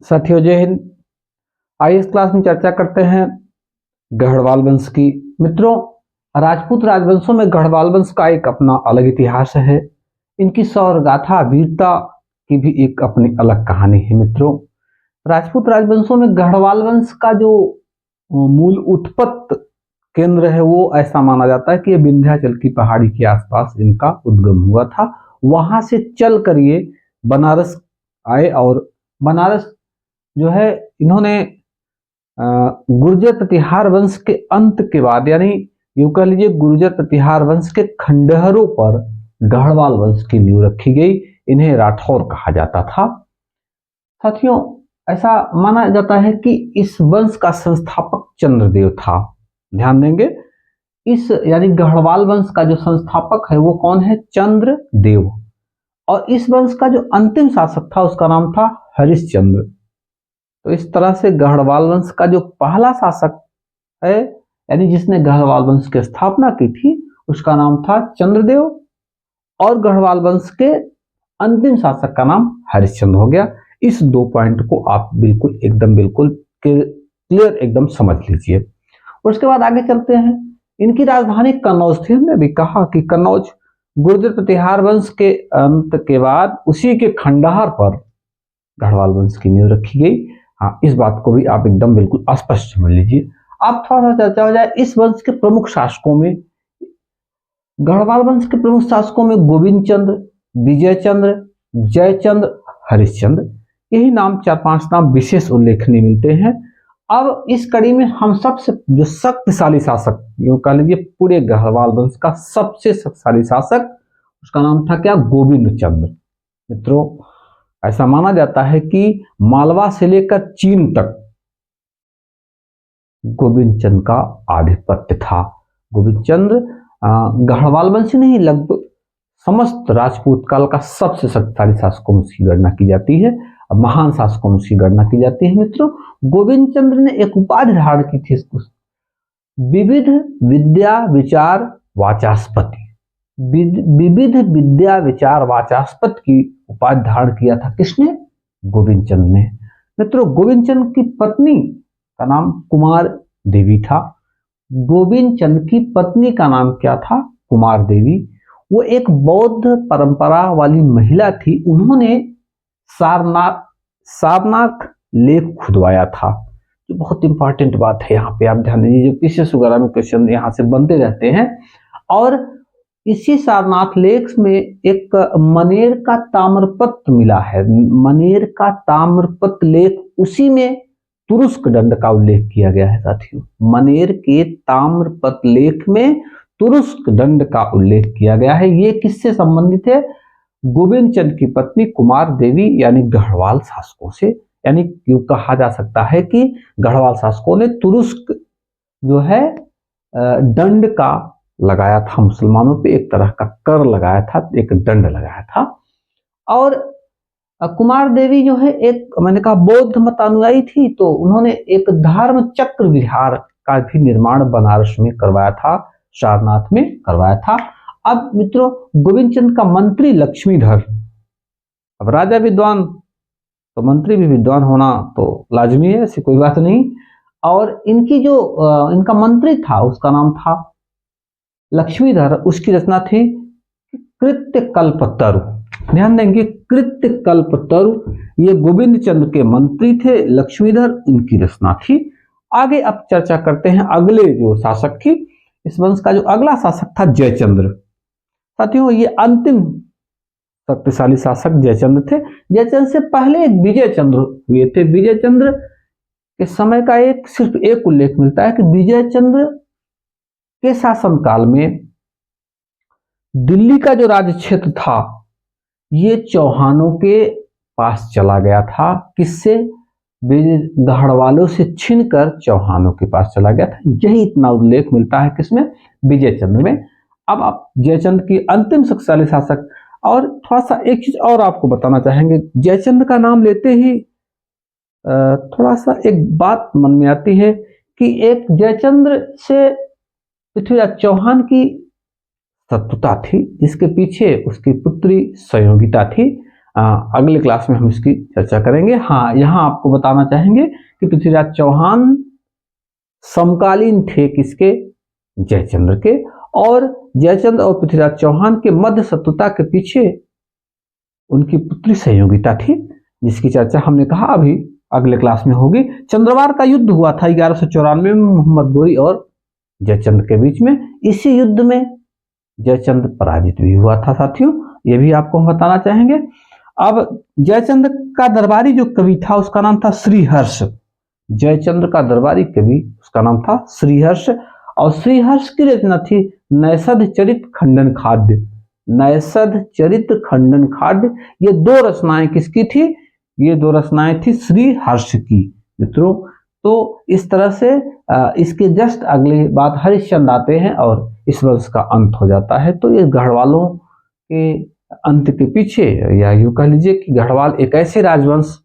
साथियों जय हिंद। आइए इस क्लास में चर्चा करते हैं गढ़वाल वंश की। मित्रों, राजपूत राजवंशों में गढ़वाल वंश का एक अपना अलग इतिहास है। इनकी शौर्य गाथा वीरता की भी एक अपनी अलग कहानी है। मित्रों, राजपूत राजवंशों में गढ़वाल वंश का जो मूल उत्पत्ति केंद्र है वो ऐसा माना जाता है कि ये विंध्याचल की पहाड़ी के आसपास इनका उद्गम हुआ था। वहां से चल कर ये बनारस आए और बनारस जो है इन्होंने गुर्जर प्रतिहार वंश के अंत के बाद, यानी यूं कह लीजिए गुर्जर प्रतिहार वंश के खंडहरों पर गढ़वाल वंश की नींव रखी गई। इन्हें राठौर कहा जाता था। साथियों, ऐसा माना जाता है कि इस वंश का संस्थापक चंद्रदेव था। ध्यान देंगे, इस यानी गढ़वाल वंश का जो संस्थापक है वो कौन है? चंद्रदेव। और इस वंश का जो अंतिम शासक था उसका नाम था हरिश्चंद्र। तो इस तरह से गढ़वाल वंश का जो पहला शासक है, यानी जिसने गढ़वाल वंश की स्थापना की थी, उसका नाम था चंद्रदेव। और गढ़वाल वंश के अंतिम शासक का नाम हरिश्चंद्र हो गया। इस दो पॉइंट को आप बिल्कुल बिल्कुल क्लियर एकदम समझ लीजिए। उसके बाद आगे चलते हैं। इनकी राजधानी कन्नौज थी। हमने भी कहा कि कन्नौज गुर्जर प्रतिहार वंश के अंत के बाद उसी के खंडहर पर गढ़वाल वंश की नींव रखी गई। हाँ, इस बात को भी आप एकदम बिल्कुल स्पष्ट समझ लीजिए। अब थोड़ा सा चर्चा हो जाए इस वंश के प्रमुख शासकों में। गढ़वाल वंश के प्रमुख शासकों में गोविंद चंद्र, विजय चंद्र, जयचंद्र, हरिश्चंद्र, यही नाम 4-5 नाम विशेष उल्लेखनीय मिलते हैं। अब इस कड़ी में हम सबसे जो शक्तिशाली शासक, यूं कह लीजिए पूरे गढ़वाल वंश का सबसे शक्तिशाली शासक, उसका नाम था क्या? गोविंद चंद्र। मित्रों, ऐसा माना जाता है कि मालवा से लेकर चीन तक गोविंद चंद्र का आधिपत्य था। गोविंद चंद्र गढ़वाल वंश नहीं, लगभग समस्त राजपूत काल का सबसे शक्तिशाली शासकों में उसकी गणना की जाती है, महान शासकों में उसकी गणना की जाती है। मित्रों, गोविंद चंद्र ने एक उपाधि धारण की थी, विविध विद्या विचार वाचास्पति। विविध विद्या विचार वाचास्पति की उपाधि धारण किया था। किसने? गोविंद चंद्र ने। मित्रों, गोविंद चंद्र की पत्नी का नाम कुमार देवी था। गोविंद चंद्र की पत्नी का नाम क्या था? कुमार देवी। वो एक बौद्ध परंपरा वाली महिला थी। उन्होंने सारनाथ लेक खुदवाया था। जो बहुत इंपॉर्टेंट बात है, यहाँ पे आप ध्यान दीजिए, जो पीसीएस वगैरह में क्वेश्चन यहाँ से बनते रहते हैं। और इसी सारनाथ लेक में एक मनेर का ताम्रपत्र मिला है। मनेर का ताम्रपत्र लेख, उसी में तुरुस्क दंड का उल्लेख किया गया है। साथियों, मनेर के ताम्रपत्र लेख में तुरुस्क दंड का उल्लेख किया गया है। ये किससे संबंधित है? गोविंद चंद्र की पत्नी कुमार देवी, यानी गढ़वाल शासकों से। यानी यूं कहा जा सकता है कि गढ़वाल शासकों ने तुरुस्क जो है दंड का लगाया था, मुसलमानों पे एक तरह का कर लगाया था, एक दंड लगाया था। और कुमार देवी जो है एक, मैंने कहा, बौद्ध मत अनुयायी थी, तो उन्होंने एक धर्म चक्र विहार का भी निर्माण बनारस में करवाया था, सारनाथ में करवाया था। अब मित्रों, गोविंद चंद्र का मंत्री लक्ष्मीधर, अब राजा विद्वान तो मंत्री भी विद्वान होना तो लाजमी है, ऐसी कोई बात नहीं। और इनकी जो इनका मंत्री था उसका नाम था लक्ष्मीधर। उसकी रचना थी कृत्य कल्पतरु। ध्यान देंगे, कृत्य कल्पतरु, ये गोविंद चंद्र के मंत्री थे, लक्ष्मीधर इनकी रचना थी। आगे अब चर्चा करते हैं अगले जो शासक थी। इस वंश का जो अगला शासक था जयचंद्र। साथियों, ये अंतिम शक्तिशाली शासक जयचंद्र थे। जयचंद्र से पहले एक विजय चंद्र हुए थे। विजय चंद्र के समय का सिर्फ एक उल्लेख मिलता है कि विजय चंद्र के शासनकाल में दिल्ली का जो राज्य क्षेत्र था ये चौहानों के पास चला गया था। किससे? गढ़वालों से छीनकर चौहानों के पास चला गया था। यही इतना उल्लेख मिलता है किसमें? विजय चंद्र में। अब आप जयचंद्र की अंतिम शक्तिशाली शासक, और थोड़ा सा एक चीज और आपको बताना चाहेंगे। जयचंद्र का नाम लेते ही थोड़ा सा एक बात मन में आती है कि एक जयचंद्र से पृथ्वीराज चौहान की शत्रुता थी, जिसके पीछे उसकी पुत्री संयोगिता थी। अगले क्लास में हम इसकी चर्चा करेंगे। हाँ, यहाँ आपको बताना चाहेंगे कि पृथ्वीराज चौहान समकालीन थे किसके? जयचंद्र के। और जयचंद्र और पृथ्वीराज चौहान के मध्य शत्रुता के पीछे उनकी पुत्री सहयोगिता थी, जिसकी चर्चा हमने कहा अभी अगले क्लास में होगी। चंद्रवार का युद्ध हुआ था 1194 में मोहम्मद गोरी और जयचंद्र के बीच में। इसी युद्ध में जयचंद्र पराजित भी हुआ था साथियों, ये भी आपको हम बताना चाहेंगे। अब जयचंद्र का दरबारी जो कवि था उसका नाम था श्रीहर्ष। जयचंद्र का दरबारी कवि उसका नाम था श्रीहर्ष, और श्रीहर्ष की रचना थी नैषध चरित खंडन खाद्य। नैषध चरित खंडन खाद्य, ये दो रचनाएं किसकी थी? ये दो रचनाएं थी श्रीहर्ष की मित्रों। तो इस तरह से इसके जस्ट अगले बाद हरिश्चंद्र आते हैं और इस वंश का अंत हो जाता है। तो ये गढ़वालों के अंत के पीछे, या यूं कह लीजिए कि गढ़वाल एक ऐसे राजवंश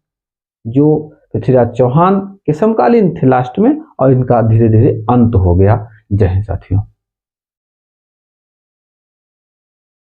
जो पृथ्वीराज चौहान के समकालीन थे लास्ट में, और इनका धीरे धीरे अंत हो गया। जय हिंद साथियों।